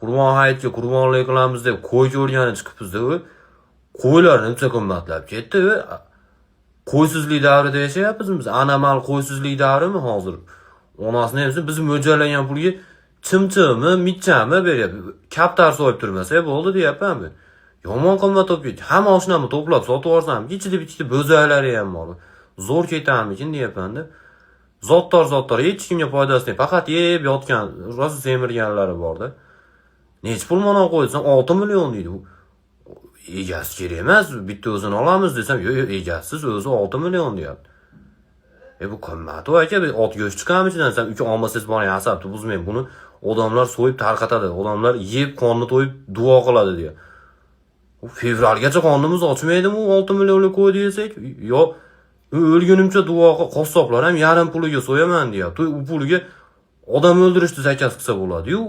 Qurbon hayitga qurbonlik qilamiz deb qo'y ko'rgani chiqibmiz-da. Qo'ylar necha qimmatlab ketdi. Qo'ysizlik davrida yashayapmiz biz. Anomal qo'ysizlik davrimi hozir? Onasini hamsi biz mo'ljallangan pulga chimchimi, michami beryapti. Kaptar so'yib turmasa bo'ldi deyapman men. Yomon qimmat olib ketdi. Hamma oshnamni to'plab sotib yuborsam, ichida-ichida bo'zaklari ham bor. Zo'r ketamikin deyapman-da. Zottor hech kimga foydasi yo'q. Faqat yeb yotgan, rosa semirganlari bor-da. Nech pul mana qo'ysan 6 million deydi. Egasi kerak emas, bitta o'zini olamiz desam, yo'q, egasiz o'zi 6 million deyapti. Bu qimmat aka, biz ot go'sht chiqamiz ichidan, sen uka olmasangiz bor asabni buzmang. Buni odamlar so'yib tarqatadi. Odamlar yeb, qonni to'yib duo qiladi deya. Fevralgacha qonimiz ochmaydimi 6 millionlik qo'y desak, yo'q. O'lgunimcha duo qassoblar ham yarim puliga so'yaman deyapti. U puliga odam o'ldirishni zakaz qilsa bo'ladi-yu.